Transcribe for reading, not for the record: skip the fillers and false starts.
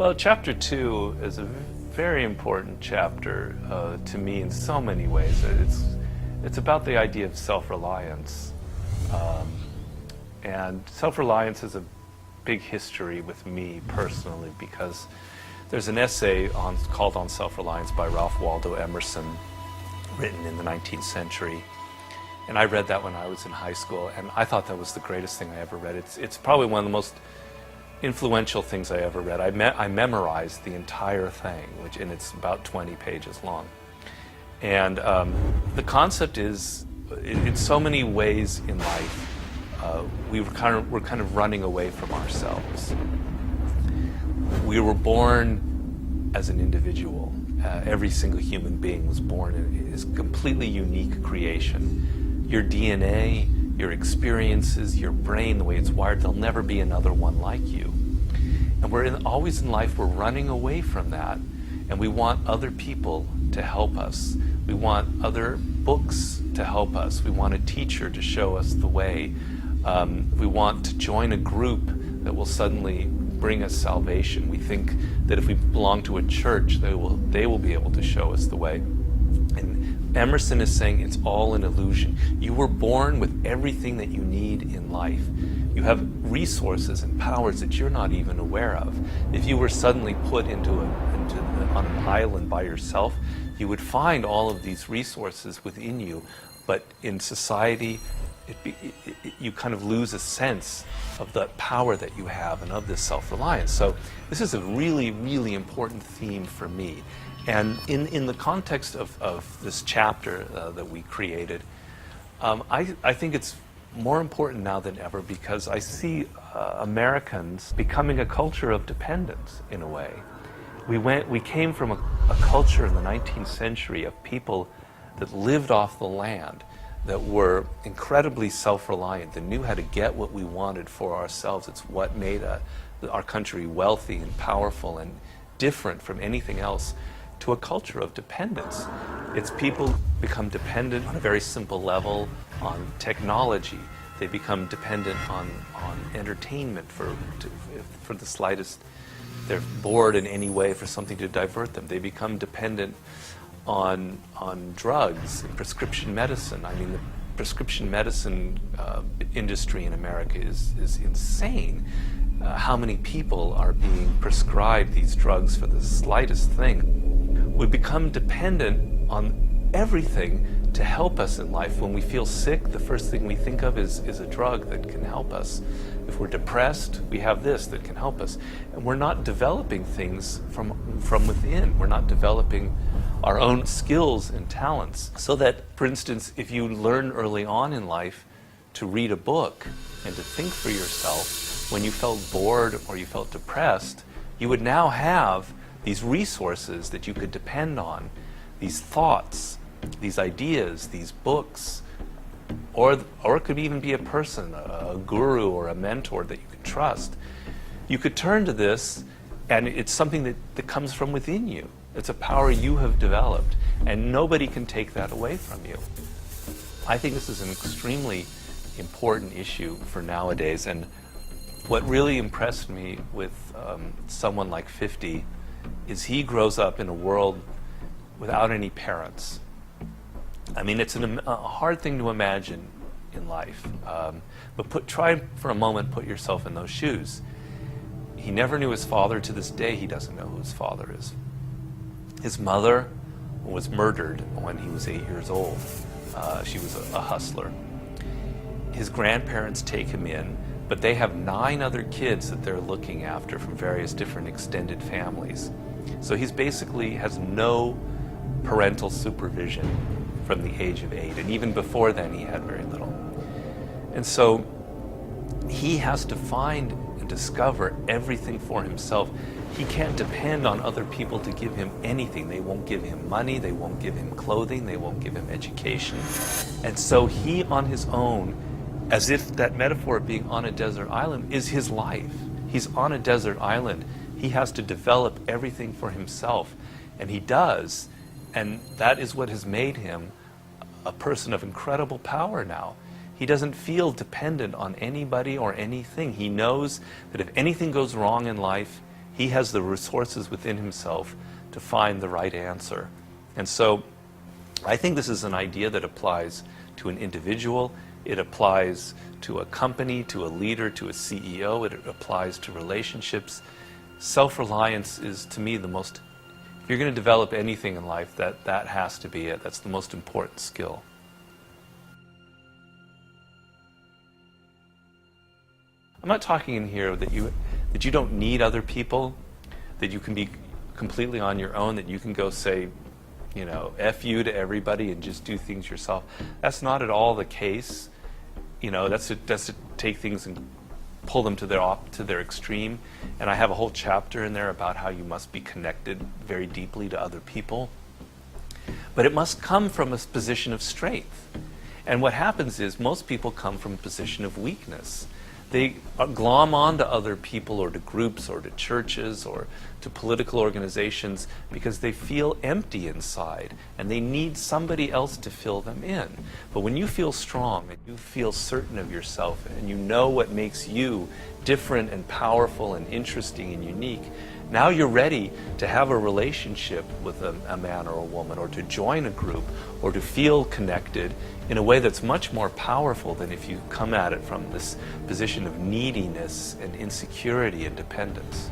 Well, chapter 2 is a very important chapter to me in so many ways. It's about the idea of self-reliance. And self-reliance is a big history with me personally, because there's an essay called On Self-Reliance by Ralph Waldo Emerson, written in the 19th century. And I read that when I was in high school, and I thought that was the greatest thing I ever read. It's probably one of the most influential things I ever read. I memorized the entire thing, and it's about 20 pages long. And the concept is, in so many ways in life, we're kind of running away from ourselves. We were born as an individual. Every single human being was born as a completely unique creation. Your DNA, your experiences, your brain, the way it's wired, there'll never be another one like you. And always in life, we're running away from that, and we want other people to help us. We want other books to help us. We want a teacher to show us the way. We want to join a group that will suddenly bring us salvation. We think that if we belong to a church, they will be able to show us the way. And Emerson is saying it's all an illusion. You were born with everything that you need in life. You have resources and powers that you're not even aware of. If you were suddenly put on an island by yourself, you would find all of these resources within you, but in society, you kind of lose a sense of the power that you have and of this self-reliance. So this is a really, really important theme for me. And in the context of this chapter that we created, I think it's more important now than ever, because I see Americans becoming a culture of dependence in a way. We came from a culture in the 19th century of people that lived off the land, that were incredibly self-reliant, that knew how to get what we wanted for ourselves. It's what made our country wealthy and powerful and different from anything else, to a culture of dependence. It's people become dependent on a very simple level on technology. They become dependent on entertainment for the slightest. They're bored in any way for something to divert them. They become dependent on drugs and prescription medicine. I mean, the prescription medicine industry in America is insane. How many people are being prescribed these drugs for the slightest thing? We become dependent on everything to help us in life. When we feel sick, the first thing we think of is a drug that can help us. If we're depressed, we have this that can help us. And we're not developing things from within. We're not developing our own skills and talents. So that, for instance, if you learn early on in life to read a book and to think for yourself, when you felt bored or you felt depressed, you would now have these resources that you could depend on, these thoughts, these ideas, these books, or it could even be a person, a guru or a mentor that you could trust. You could turn to this, and it's something that comes from within you. It's a power you have developed, and nobody can take that away from you. I think this is an extremely important issue for nowadays, and what really impressed me with someone like 50 is he grows up in a world without any parents. I mean, it's a hard thing to imagine in life, but try for a moment, put yourself in those shoes. He never knew his father. To this day, he doesn't know who his father is. His mother was murdered when he was 8 years old. She was a hustler. His grandparents take him in, but they have 9 other kids that they're looking after from various different extended families. So he's basically has no parental supervision from the age of 8, and even before then he had very little. And so he has to find and discover everything for himself. He can't depend on other people to give him anything. They won't give him money, they won't give him clothing, they won't give him education. And so he, on his own, as if that metaphor of being on a desert island is his life. He's on a desert island. He has to develop everything for himself, and he does. And that is what has made him a person of incredible power now. He doesn't feel dependent on anybody or anything. He knows that if anything goes wrong in life, He has the resources within himself to find the right answer. And so I think this is an idea that applies to an individual, it applies to a company, to a leader, to a CEO, it applies to relationships. Self-reliance is, to me, the most, if you're going to develop anything in life, that has to be it. That's the most important skill. I'm not talking in here that you don't need other people, that you can be completely on your own, that you can go say, F you to everybody and just do things yourself. That's not at all the case. That's to take things and pull them to their extreme. And I have a whole chapter in there about how you must be connected very deeply to other people. But it must come from a position of strength. And what happens is most people come from a position of weakness. They glom onto other people or to groups or to churches or to political organizations because they feel empty inside and they need somebody else to fill them in. But when you feel strong and you feel certain of yourself and you know what makes you different and powerful and interesting and unique, now you're ready to have a relationship with a man or a woman, or to join a group, or to feel connected in a way that's much more powerful than if you come at it from this position of neediness and insecurity and dependence.